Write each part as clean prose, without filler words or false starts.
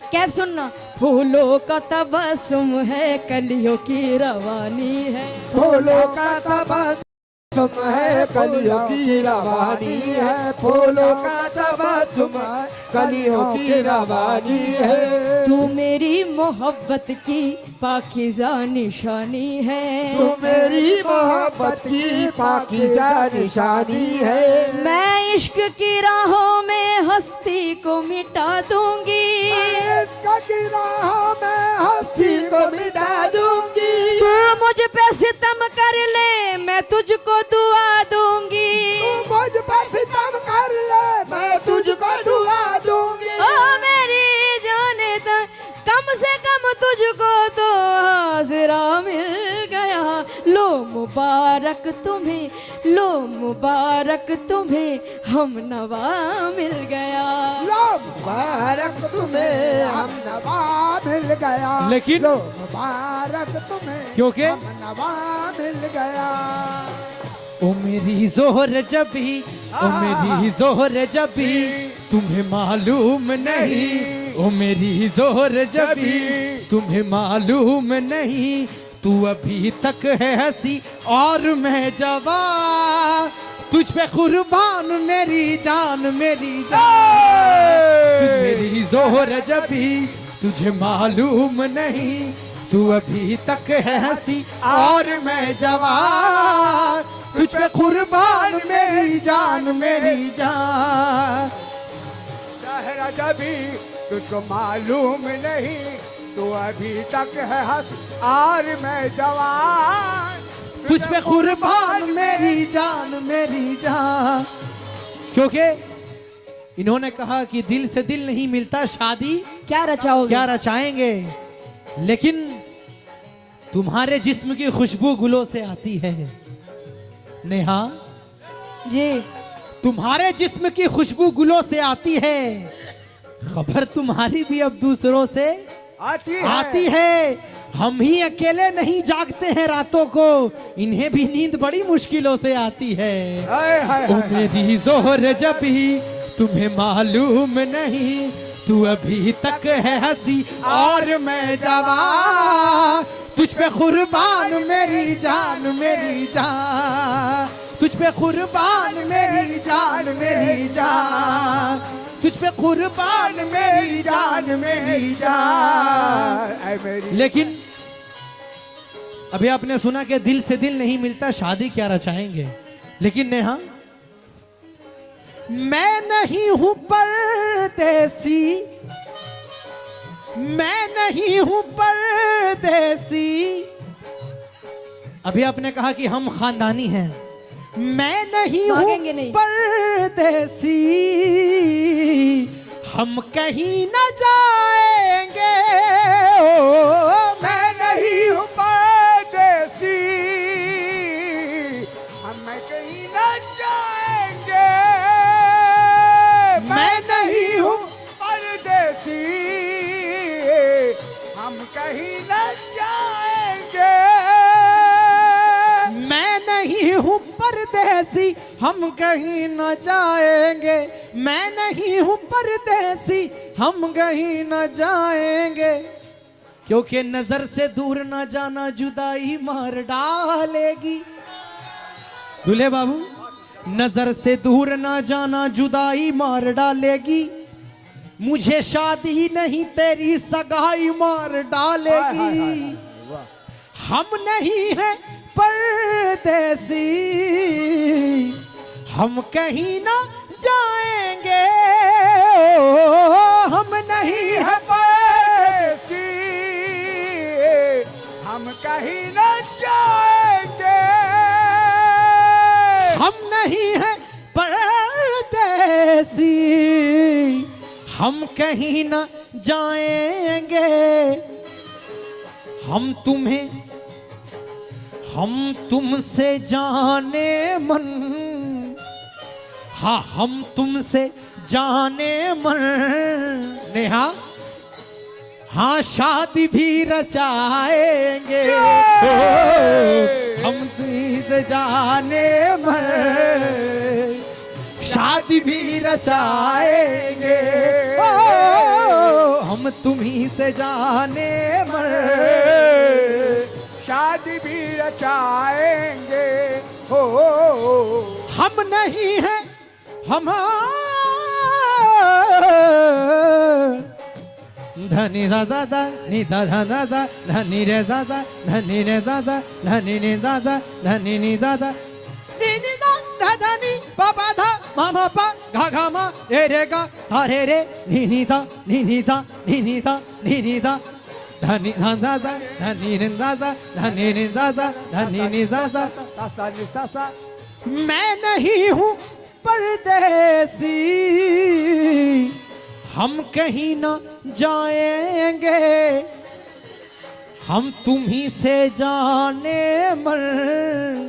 कैफ सुनना। फूलों का तबस्सुम है, कलियों की रवानी है। फूलों का तबस्सुम है, कलियों की रवानी है। फूलों का तबस्सुम है, कलियों की रवानी है। तू मेरी मोहब्बत की पाकीज़ा निशानी है। तू मेरी मोहब्बत की पाकीज़ा निशानी है। मैं इश्क की राहों में हस्ती को मिटा दूंगी। इश्क की राहों में हस्ती को मिटा दूंगी। तू मुझ पे सितम कर ले, मैं तुझको दुआ दूंगी। तू मुझ पे सितम कर ले, मैं तुझको दुआ दूंगी। ओ मेरी जाने दा, कम से कम तुझको तो हाजिरा मिल गया। लो मुबारक तुम्हें, लो मुबारक तुम्हें, हम नवा मिल गया। लो मुबारक तुम्हें, हम नवा मिल गया। लेकिन लो मुबारक तुम्हें, क्योंकि हम नवा मिल गया। ओ मेरी जोहर जबी, ओ मेरी जोहर जबी, तुम्हें मालूम नहीं। ओ मेरी जोहर जबी, तुम्हें मालूम नहीं। तू अभी तक है हंसी और मैं जवान, तुझ पे कुर्बान मेरी जान, मेरी जान। तू मेरी जोहर जबी, तुझे मालूम नहीं। तू अभी तक है हंसी और मैं जवान, तुझ पे कुर्बान मेरी जान, मेरी जान। ज़ाहिरा जबी तुझको मालूम नहीं, तू अभी तक है हंस और मैं जवान, तुझ पे कुर्बान मेरी जान, मेरी जान। क्योंकि इन्होंने कहा कि दिल से दिल नहीं मिलता, शादी क्या रचाओगे? क्या रचाएंगे। लेकिन तुम्हारे जिस्म की खुशबू गुलों से आती है नेहा जी। तुम्हारे जिस्म की खुशबू गुलों से आती है। खबर तुम्हारी भी अब दूसरों से आती है। हम ही अकेले नहीं जागते हैं रातों को, इन्हें भी नींद बड़ी मुश्किलों से आती है। ओ मेरी जोहर जबी, तुम्हें मालूम नहीं। तू अभी तक है हंसी और मैं जवान, तुझ पे कुर्बान मेरी जान, मेरी जान। तुझ पे कुर्बान मेरी जान, मेरी जान। तुझ पे कुर्बान मेरी जान, मेरी जान। लेकिन अभी आपने सुना कि दिल से दिल नहीं मिलता, शादी क्या रचाएंगे। लेकिन नेहा, मैं नहीं हूं परदेसी, मैं नहीं हूं परदेसी। अभी आपने कहा कि हम खानदानी हैं। मैं नहीं हूं परदेसी, हम कहीं न जाएंगे। मैं नहीं हूं परदेसी, हम कहीं न जाएंगे। मैं नहीं हूं परदेसी, हम कहीं न जाएंगे। मैं नहीं हूं परदेसी, हम कहीं न जाएंगे। मैं नहीं हूं परदेसी, हम कहीं न जाएंगे। क्योंकि नजर से दूर न जाना जुदाई मार डालेगी। दूल्हे बाबू, नजर से दूर न जाना जुदाई मार डालेगी। मुझे शादी नहीं तेरी सगाई मार डालेगी। हम नहीं हैं परदेसी, हम कहीं ना जाएंगे। हम नहीं हैं परदेसी, हम कहीं न जाएंगे। हम नहीं हैं परदेसी, हम कहीं न जाएंगे। हम तुमसे जाने मन, हाँ हम तुमसे जाने मन। नेहा, हाँ शादी भी रचाएंगे। हम तुमसे जाने मन, शादी भी रचाएंगे। हम तुम्ही से जाने मन, शादी भी रचाएंगे हो। हम नहीं हैं हम धनी सा सा सा नी सा सा सा सा धनी रे सा सा धनी रे सा सा धनी नी सा सा धनी नी सा सा नी नी सा धा धा नी पा पा धा मा मा पा घा घा मा रे रे गा सा रे रे नी नी सा नी नी सा नी नी सा नी नी सा धनी धा धा सा धनी नी सा सा धनी नी सा सा धनी नी सा सा सा नी सा सा। मैं नहीं हूँ परदेसी, हम कहीं न जाएंगे, हम तुम्ही से जाने मन,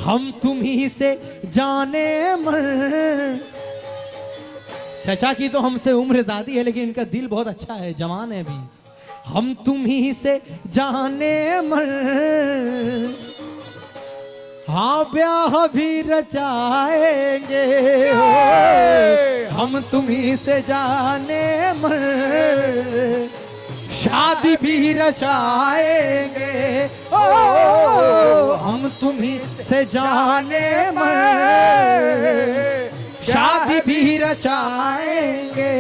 हम तुम्ही से जाने मन। चचा की तो हमसे उम्र ज्यादा है लेकिन इनका दिल बहुत अच्छा है, जवान है अभी। हम तुम्ही से जाने मन, हाँ ब्याह भी रचाएंगे, हम तुम्ही से जाने मन, शादी भी रचाएंगे, ओ हम तुम्ही से जाने मन, शादी भी रचाएंगे।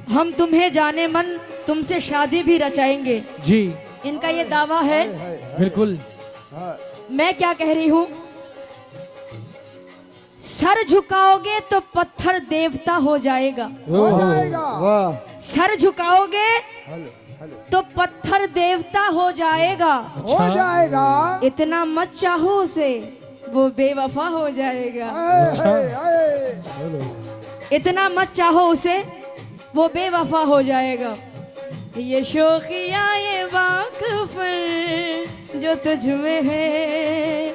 हम तुम्हें जाने मन, तुमसे शादी भी रचाएंगे। जी इनका ये दावा है। बिल्कुल। मैं क्या कह रही हूँ, सर झुकाओगे तो पत्थर देवता हो जाएगा, हो जाएगा। वाह। सर झुकाओगे तो पत्थर देवता हो जाएगा, हो जाएगा। इतना मत चाहो उसे, वो बेवफा हो जाएगा। इतना मत चाहो उसे, वो बेवफा हो जाएगा। ये शौकिया ये वाकफर जो तुझ में है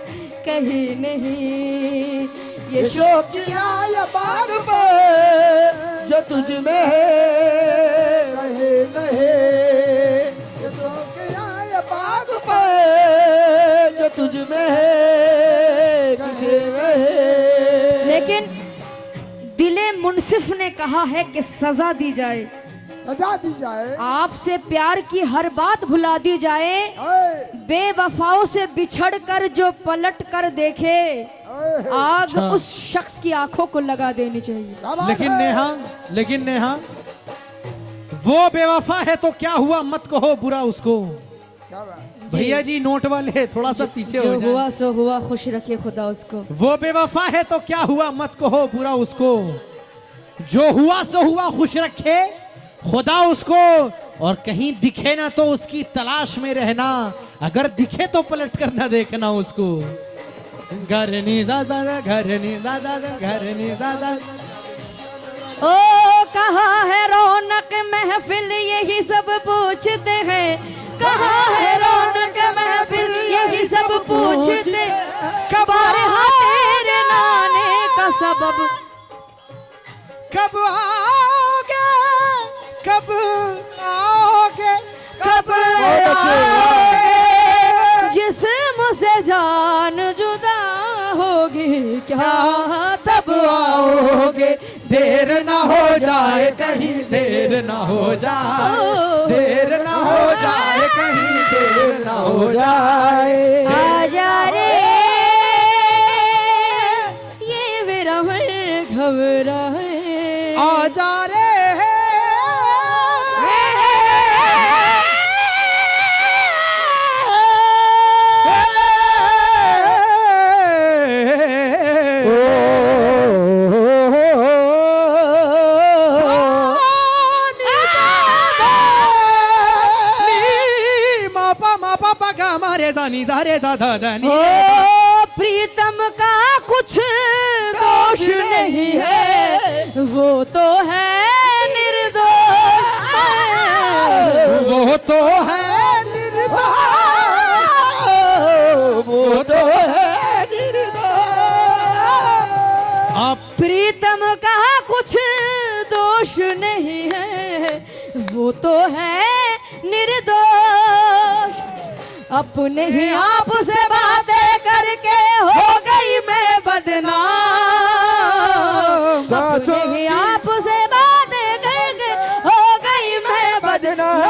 कहीं नहीं, ये शौकिया ये बाग पे जो तुझ में है कहे नहीं, ये शौकिया ये बाग पे जो तुझ में है कहे नहीं। लेकिन दिले मुनसिफ ने कहा है कि सजा दी जाए, सजा दी जाए, आपसे प्यार की हर बात भुला दी जाए, बेवफाओं से बिछड़कर जो पलट कर देखे, आग उस शख्स की आंखों को लगा देनी चाहिए। लेकिन नेहा वो बेवफा है तो क्या हुआ, मत कहो बुरा उसको। भैया जी नोट वाले थोड़ा सा पीछे हो जो जाए। हुआ सो हुआ, खुश रखे खुदा उसको। वो बेवफा है तो क्या हुआ, मत कहो बुरा उसको। जो हुआ सो हुआ, खुश रखे खुदा उसको। और कहीं दिखे ना तो उसकी तलाश में रहना, अगर दिखे तो पलट कर ना देखना उसको। घर नी दादा, घर नी दादा, घर नी दादा। ओ कहाँ है रौनक महफिल, यही सब पूछते हैं। कहाँ है रौनक महफिल, यही सब पूछते। कब तेरे नाने का सबब, कब आओगे, कब आओगे, कब आओगे। जिस्म से जान जुदा होगी क्या तब आओगे। देर ना हो जाए कहीं, देर ना हो जाए, देर ना हो जाए कहीं, देर ना हो जाए। आजा रे ये मेरा मन घबराए, आजा रे रे सा नी सा रे सा धा धा नी। ओ प्रीतम का कुछ दोष नहीं है, वो तो है निर्दोष, वो तो है निर्दोष, वो तो है निर्दोष। आप प्रीतम का कुछ दोष नहीं है, वो तो है निर्दोष। अपने ही आप से बातें करके हो गई मैं बदनाम, अपने ही आप से बातें करके हो गई मैं बदनाम।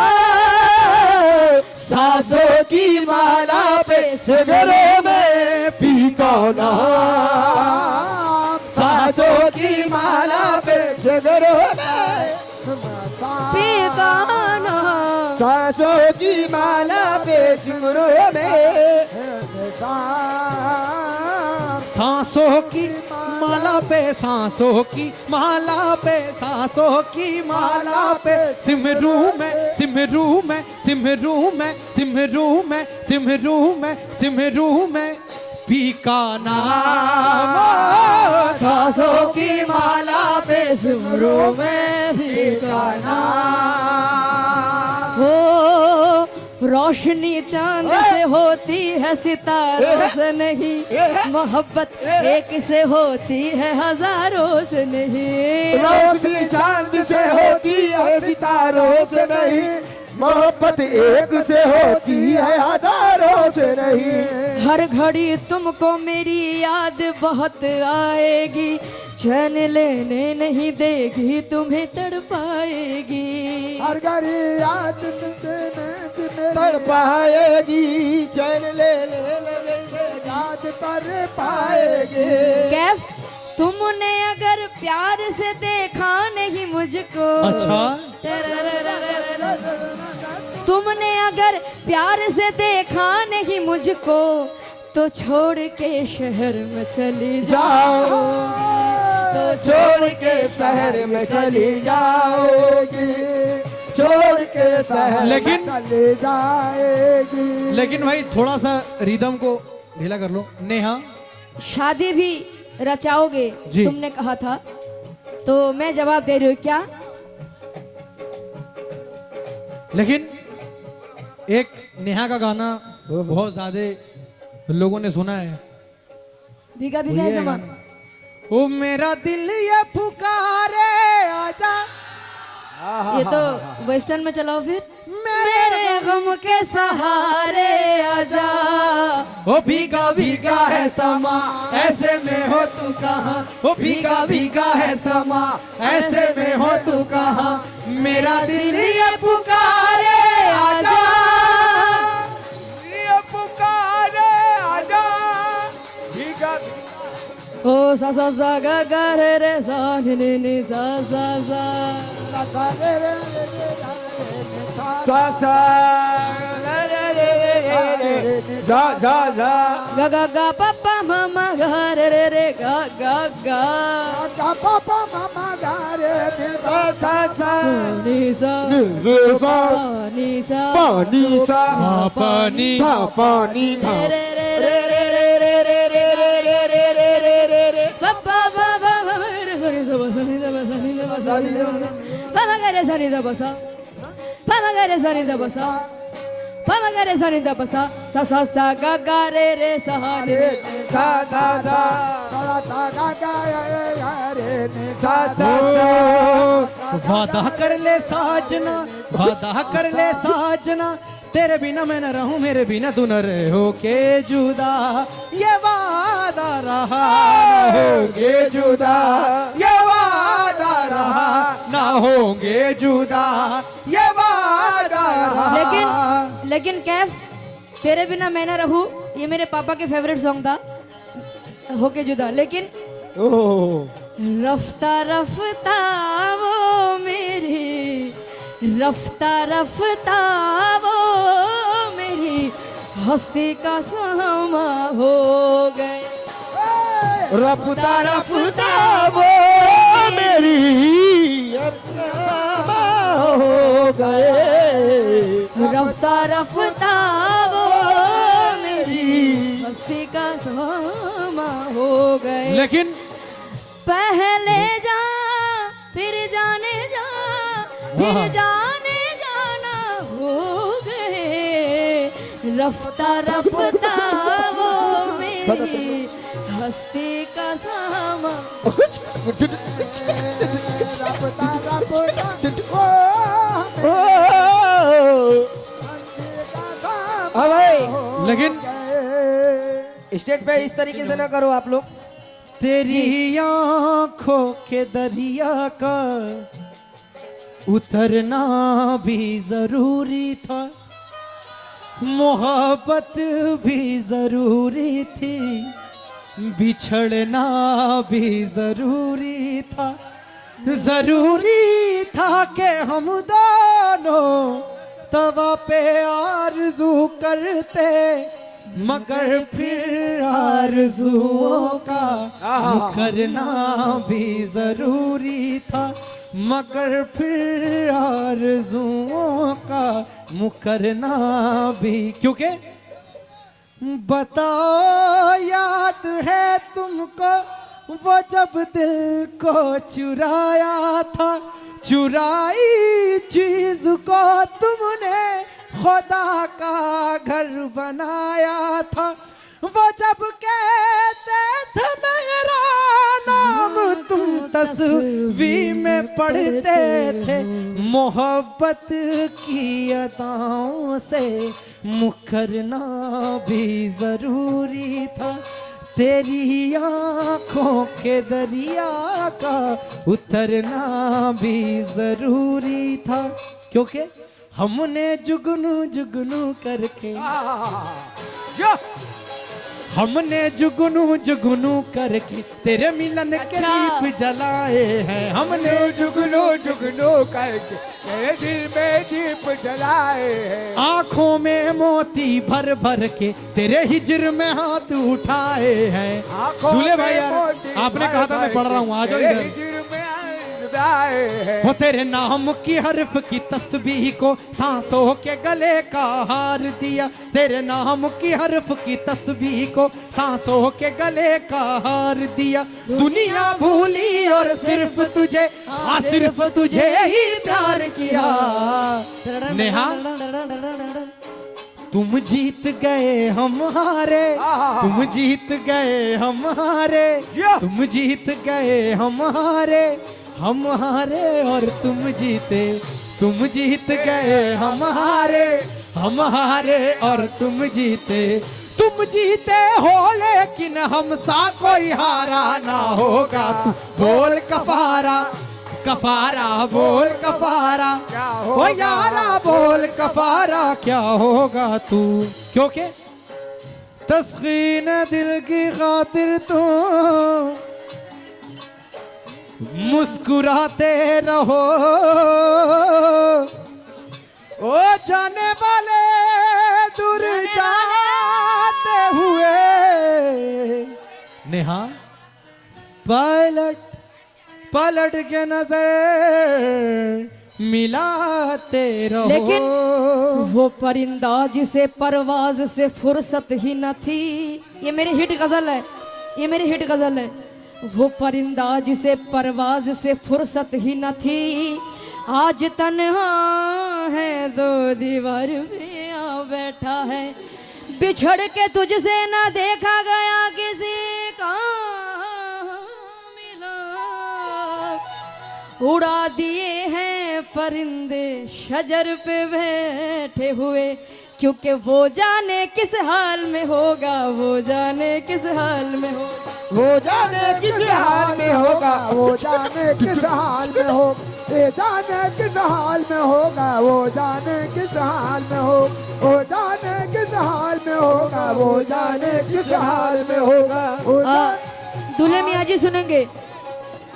सांसों की माला पे सिगरों में फीका नाम, सांसों की माला पे सिगरों में फीका नाम, सांसों की माला पे सिगरों में सांसों की माला पे, सांसों की माला पे, सांसों की माला पे, सिमरू में सिमरू में सिमरू में सिमरू में सिमरू में सिमरू में फीका नाम। सांसों की माला पे सिमरों में फीका नाम। हो रोशनी चांद से होती है सितारों से नहीं, मोहब्बत एक से होती है हजारों से नहीं। रोशनी चांद से होती है सितारों से नहीं, मोहब्बत एक से होती है हजारों से नहीं। हर घड़ी तुमको मेरी याद बहुत आएगी, चैन लेने नहीं देगी तुम्हें तड़पाएगी। हर घड़ी याद तड़पाएगी, चैन ले याद कर पाएगी। कैफ तुमने अगर प्यार से देखा नहीं मुझको, अच्छा तुमने अगर प्यार से देखा नहीं मुझको, तो छोड़ के शहर में चली जाओ, तो छोड़ के शहर में चली जाओगी, छोड़ के शहर लेकिन- में चली जाएगी। लेकिन भाई थोड़ा सा रिदम को ढीला कर लो। नेहा शादी भी रचाओगे जी। तुमने कहा था, तो मैं जवाब दे रही हूँ क्या? लेकिन एक नेहा का गाना बहुत ज्यादा लोगों ने सुना है, भीगा वो भीगा ये है समा। गाना। ओ मेरा दिल ये पुकारे आजा, ये तो वेस्टर्न में चलाओ फिर। मेरे गम के सहारे आजा, ओ भीगा भीगा है समा, ऐसे में हो तू कहाँ, ओ भीगा भीगा है समा, ऐसे में हो तू कहाँ, मेरा दिल ये पुकारे आजा, ये पुकारे आजा, भीगा ओ सा सा सा गा गा रे रे सा नि नि सा सा सा। सा जा जा जा गा गा गा पापा मामा गा रे रे रे गा गा गा। पापा मामा गा रे सा सा सा नि सा सा नि सा पानी सा पानी था पानी था रे रे रे रे रे रे रे रे रे रे रे रे रे रे रे पापा बाबा रे सनी दा बसा नि दा बसा नि दा बसा नि दा बसा पापा गा रे सनी दा बसा पापा गा रे सनी दा बसा पापा गा रे सनी दा बसा सा सा सा गा गा रे रे सा नि सा सा सा सा गा गा रे सा सा वादा कर ले साजना, वादा कर ले साजना, तेरे बिना मैं न रहूं, मेरे बिना तू न रहो के जुदा, ये वादा रहा होंगे जुदा, ये वादा रहा, ना होंगे जुदा, ये वादा रहा। लेकिन कैफ तेरे बिना मैं ना रहूं, ये मेरे पापा के फेवरेट सॉन्ग था, होके जुदा। लेकिन रफ्ता रफ्ता वो मेरी, रफ्ता रफ्ता वो मेरी हस्ती का समा हो गए। रफ्ता रफ्ता वो मेरी अपना हो गए, रफ्ता रफ्ता वो सामा हो गए। लेकिन पहले जा फिर जाने जा फिर हाँ। जाने जाना हो गए। रफ्ता रफ्ता वो मेरी हस्ती का सामा। हाँ भाई, लेकिन स्टेज पे इस तरीके से ना करो आप लोग। तेरी आंखों के दरिया का उतरना भी जरूरी था, मोहब्बत भी जरूरी थी, बिछड़ना भी जरूरी था। जरूरी था कि हम दोनों तवा पे आरज़ू करते, मगर फिर आरज़ुओं का मुकरना भी जरूरी था, मगर फिर आरज़ुओं का मुकरना भी। क्योंकि बताओ याद है तुमको वो जब दिल को चुराया था, चुराई चीज को तुमने खुदा का घर बनाया था। वो जब कहते थे मेरा नाम तुम तस्वीर में पढ़ते थे, मोहब्बत की अदाओं से मुकरना भी जरूरी था। तेरी आंखों के दरिया का उतरना भी जरूरी था, क्योंकि हमने जुगनू जुगनू करके हमने जुगनू जुगनू करके तेरे मिलन के अच्छा। दीप जलाए हैं। हमने जुगनू जुगनू करके तेरे दिल में दीप जलाए हैं। आंखों में मोती भर भर के तेरे हिजर में हाथ उठाए हैं। आंखों दूल्हे भाई में यार, मोती आपने कहा था मैं पढ़ रहा हूँ, आ जाओ तेरे इधर। हिजर में जुदाए हैं। वो तेरे नाम की हर्फ की तस्बीह को सांसों के गले का हार दिया, तेरे नाम की हर्फ की तस्बीह को सांसों के गले का हार दिया। दुनिया भूली और सिर्फ तुझे, हाँ सिर्फ तुझे ही प्यार किया। नेहा तुम जीत गए हम हारे, तुम जीत गए हम हारे, तुम जीत गए हम हारे, हम हारे और तुम जीते, तुम जीत गए हम हारे, हम हारे और तुम जीते। तुम जीते हो लेकिन हम सा कोई हारा ना होगा। तू बोल कफारा, कफारा बोल कफारा, ओ यारा बोल कफारा क्या होगा तू। क्योंकि तस्कीन दिल की खातिर तू मुस्कुराते रहो, ओ जाने वाले दूर जाते हुए। नेहा पलट पलट के नजर मिलाते रहो। लेकिन वो परिंदा जिसे परवाज से फुर्सत ही न थी, ये मेरी हिट गजल है, ये मेरी हिट गजल है। वो परिंदा जिसे परवाज से फुर्सत ही न थी, आज तन्हा है दो दीवार में आ बैठा है। बिछड़ के तुझसे ना देखा गया किसी का मिला, उड़ा दिए हैं परिंदे शजर पे बैठे हुए, क्योंकि वो जाने किस हाल में होगा, वो जाने किस हाल में होगा, वो जाने किस हाल में होगा, वो जाने किस हाल में हो, ये जाने किस हाल में होगा, वो जाने किस हाल में हो, वो जाने किस हाल में होगा, वो जाने किस हाल में होगा। दूल्हे मियाँ जी सुनेंगे।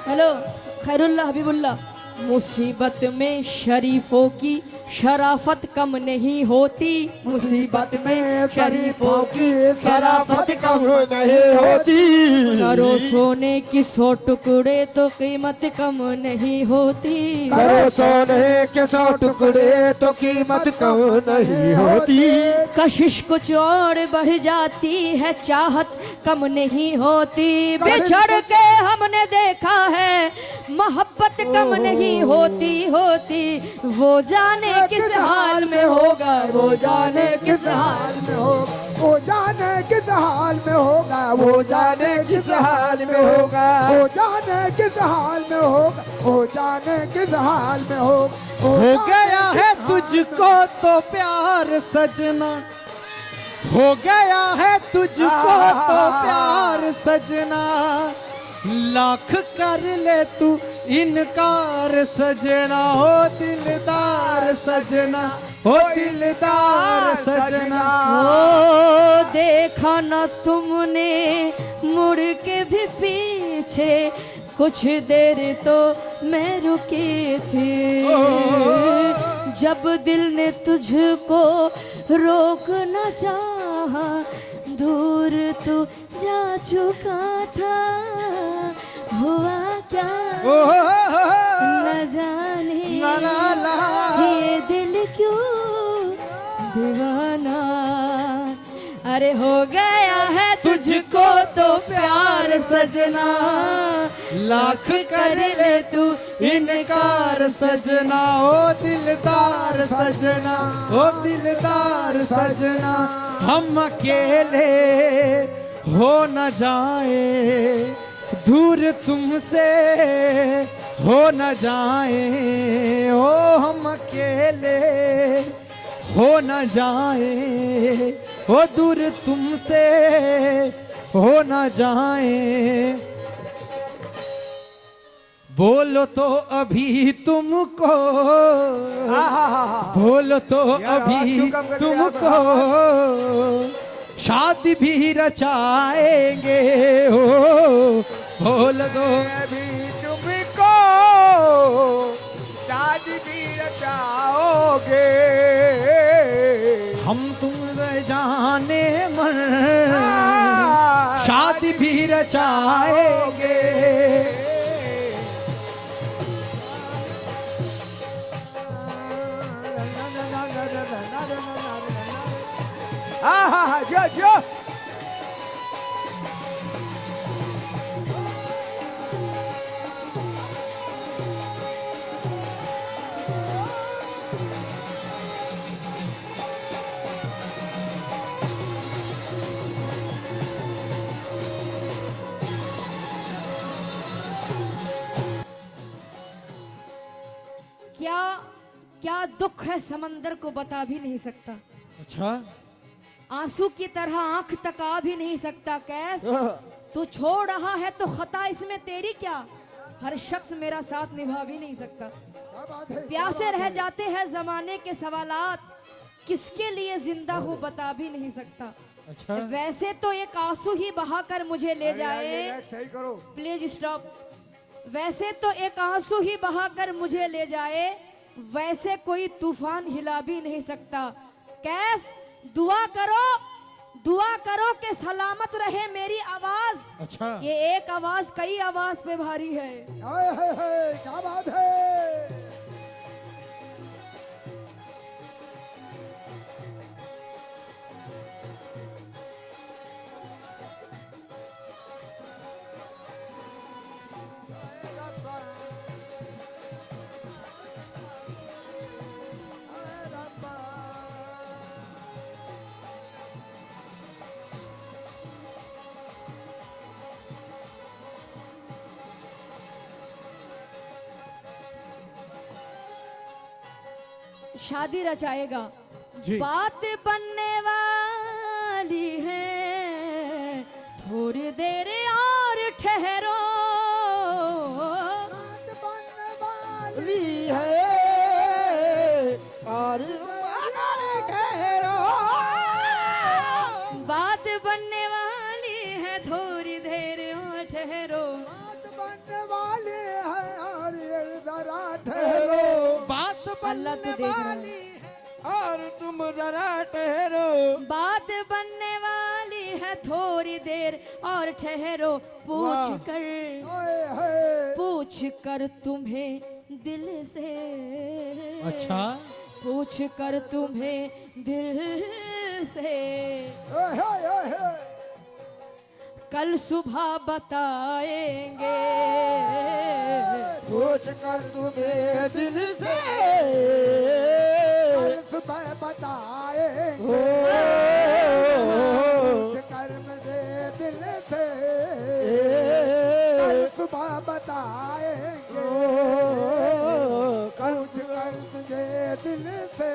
हेलो खैरुल्लाह हबीबुल्लाह। मुसीबत में शरीफों की शराफत कम नहीं होती, मुसीबत में शरीफों की शराफत कम नहीं होती। करो सोने की 100 टुकड़े तो कीमत कम नहीं होती, करो सोने के 100 टुकड़े तो कीमत कम नहीं होती। कशिश कुछ और बढ़ जाती है, चाहत कम नहीं होती, बिछड़ के हमने देखा है मोहब्बत कम नहीं होती होती। वो जाने किस हाल में होगा, वो जाने किस हाल में होगा, वो जाने किस हाल में होगा, वो जाने किस हाल में होगा, वो जाने किस हाल में होगा, वो जाने किस हाल में होगा। हो गया है तुझको तो प्यार सजना, हो गया है तुझको तो प्यार सजना, लाख कर ले तू इनकार सजना, हो दिलदार सजना, हो दिलदार सजना। ओ देखा न तुमने मुड़ के भी पीछे, कुछ देर तो मैं रुकी थी, जब दिल ने तुझको रोक न चाहा, दूर तू जा चुका था, हुआ क्या न जाने ये दिल क्यों दीवाना। अरे हो गया है तुझको तो प्यार सजना, लाख कर ले तू इनकार सजना, ओ दिलदार सजना, ओ दिलदार सजना। हम अकेले हो न जाए, दूर तुमसे हो न जाए, ओ हम अकेले हो न जाए, ओ दूर तुमसे हो न जाए। बोलो तो अभी तुमको, बोलो तो अभी तुमको, शादी भी रचाएंगे हो, बोल दो अभी तुमको शादी भी रचाओगे, हम तुम जाने मन शादी भी रचाएंगे। जो जो क्या क्या दुख है समंदर को बता भी नहीं सकता, अच्छा, आंसू की तरह आंख तक आ भी नहीं सकता। कैफ तू छोड़ रहा है तो खता इसमें तेरी क्या, हर शख्स मेरा साथ निभा भी नहीं सकता। क्या बात है, प्यासे रह जाते हैं जमाने के सवालात, किसके लिए जिंदा हूँ बता भी नहीं सकता। अच्छा, वैसे तो एक आंसू ही बहाकर मुझे ले जाए, रिलैक्स सही करो। Please stop. वैसे तो एक आंसू ही बहाकर मुझे ले जाए, वैसे कोई तूफान हिला भी नहीं सकता। कैफ दुआ करो कि सलामत रहे मेरी आवाज। अच्छा, ये एक आवाज कई आवाज पे भारी है। हाय हाय हाय, क्या बात है। शादी रचाएगा, जी। बात बनने वाली है, थोड़ी देर और ठहरो। बात बनने वाली है और ठहरो, बात बनने वाली है, थोड़ी देर और ठहरो। बात बनने वाली है और ये जरा ठहरो, बात अल्लाह तो देख रहा है। और तुम जरा ठहरो, बात बनने वाली है, थोड़ी देर और ठहरो। पूछ कर तुम्हें दिल से, अच्छा, पूछ कर तुम्हें दिल से, कल सुबह बताएंगे। पूछ कर तुम्हें दिल से कल सुबह बताएंगे। पूछ कर मुझे दिल से कल सुबह बताएंगे। पूछ कर मुझे दिल से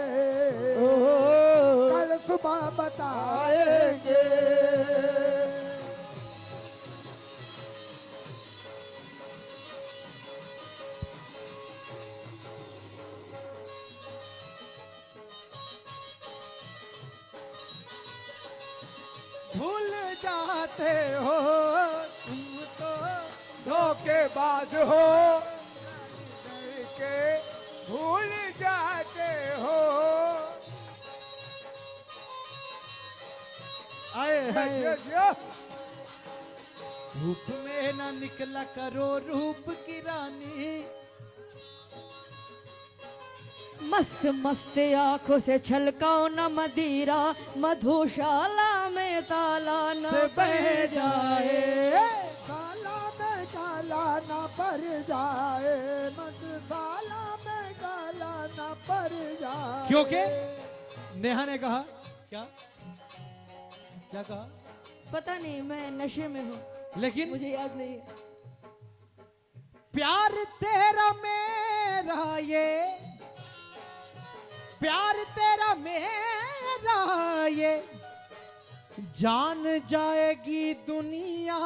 कल सुबह बताएंगे। भूल जाते हो तुम तो धोखेबाज हो के भूल जाते हो। आए हैं धूप में ना निकला करो रूप की रानी। मस्त मस्त आंखों से छलकाओ न मदिरा, मधुशाला में ताला न बह जाए। साला में काला न पर जाए, मधुशाला में काला न पर जाए। क्योंकि नेहा ने कहा क्या क्या कहा पता नहीं, मैं नशे में हूँ, लेकिन मुझे याद नहीं है। प्यार तेरा मेरा ये प्यार तेरा मेरा ये जान जाएगी दुनिया।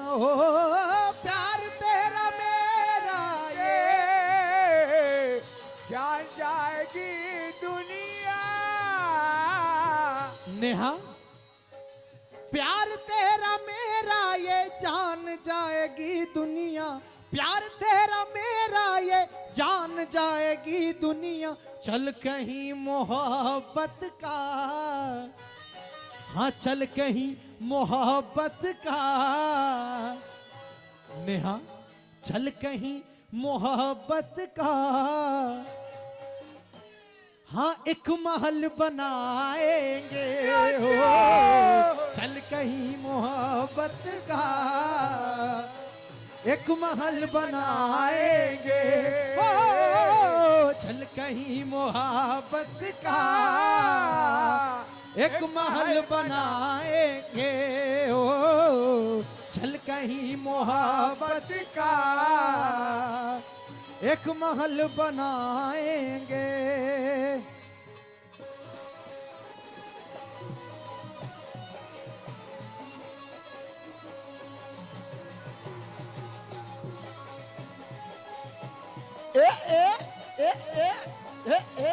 ओ प्यार तेरा मेरा ये जान जाएगी दुनिया। नेहा प्यार तेरा मेरा ये जान जाएगी दुनिया। प्यार तेरा मेरा ये जान जाएगी दुनिया। चल कहीं मोहब्बत का, हाँ चल कहीं मोहब्बत का। नेहा चल कहीं मोहब्बत का। हाँ एक महल बनाएंगे हो, चल कहीं मोहब्बत का। एक महल बनाएंगे ओ, चल कहीं मोहब्बत का। एक महल बनाएंगे ओ, चल कहीं मोहब्बत का। एक महल बनाएंगे। ए ए ए ए ए ए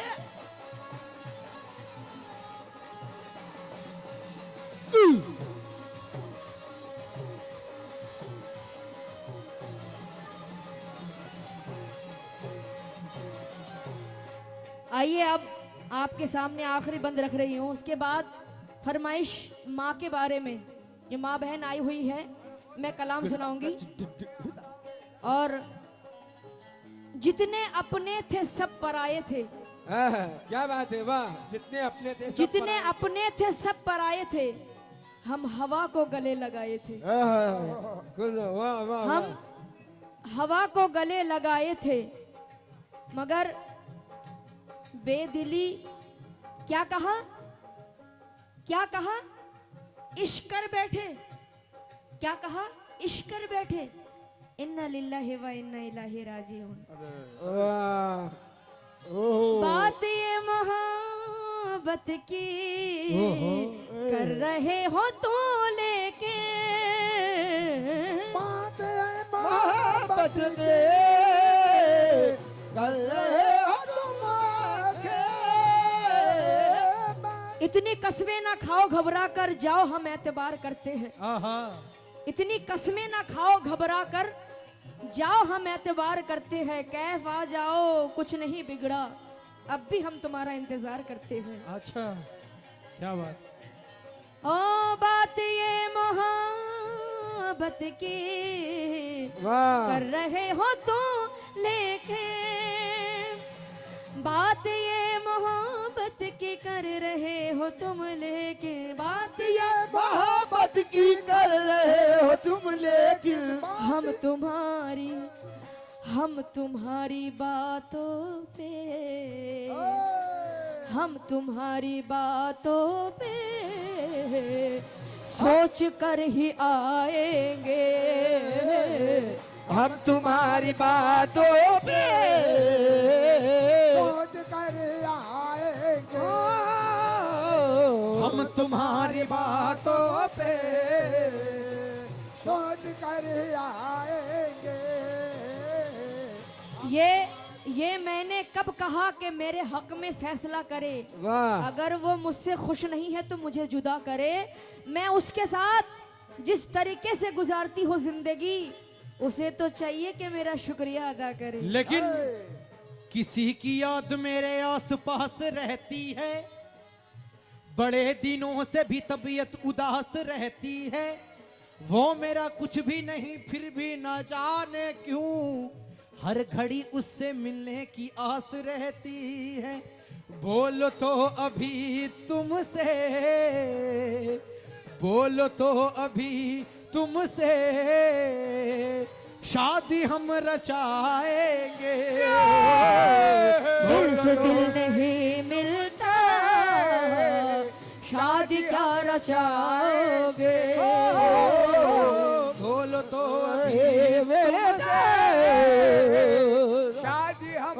आइए अब आपके सामने आखिरी बंद रख रही हूँ। उसके बाद फरमाइश माँ के बारे में, ये माँ बहन आई हुई है, मैं कलाम सुनाऊंगी। और जितने अपने थे सब पराये थे। क्या बात है, वाह। जितने अपने थे सब जितने अपने थे सब पराये थे, हम हवा को गले लगाए थे। वाह वाह। हम हवा को गले लगाए थे, मगर बेदिली क्या कहा, क्या कहा, इश्क कर बैठे। क्या कहा, इश्क कर बैठे। इन्ना लिल्लाहि व इन्ना इलैहि राजिऊन। बात ये मोहब्बत की कर रहे हो तो लेके। बात मोहब्बत दे कर रहे हो तुम आके। इतनी कसमें ना खाओ घबरा कर जाओ, हम एतबार करते हैं। इतनी कसमें ना खाओ घबरा कर जाओ, हम एतबार करते हैं। कैफ आ जाओ कुछ नहीं बिगड़ा, अब भी हम तुम्हारा इंतजार करते हैं। अच्छा क्या बात। ओ बात ये मोहब्बत की कर रहे हो तो लेके। बात ये मोहब्बत मोहब्बत की कर रहे हो तुम, लेकिन बात ये मोहब्बत की कर रहे हो तुम, लेकिन हम तुम्हारी बातों पे, हम तुम्हारी बातों पे सोच कर ही आएंगे, हम तुम्हारी बातों पे सोच कर आएंगे, हम तुम्हारी बातों पे सोच कर आएंगे। ये मैंने कब कहा कि मेरे हक में फैसला करे। वाह, अगर वो मुझसे खुश नहीं है तो मुझे जुदा करे। मैं उसके साथ जिस तरीके से गुजारती हो जिंदगी, उसे तो चाहिए कि मेरा शुक्रिया अदा करे। लेकिन किसी की याद मेरे आस पास रहती है, बड़े दिनों से भी तबीयत उदास रहती है। वो मेरा कुछ भी नहीं फिर भी न जाने क्यों हर घड़ी उससे मिलने की आस रहती है। बोलो तो अभी तुमसे, बोलो तो अभी तुमसे शादी हम रचाएंगे। दिल से दिल नहीं मिलता, शादी क्या रचाओगे। बोलो तो तुमसे शादी हम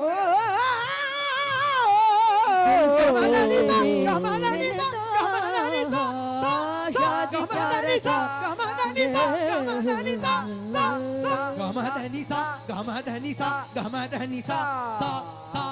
शादी क्या रचा गमधनिसा गमधनिसा गमधनिसा सा सा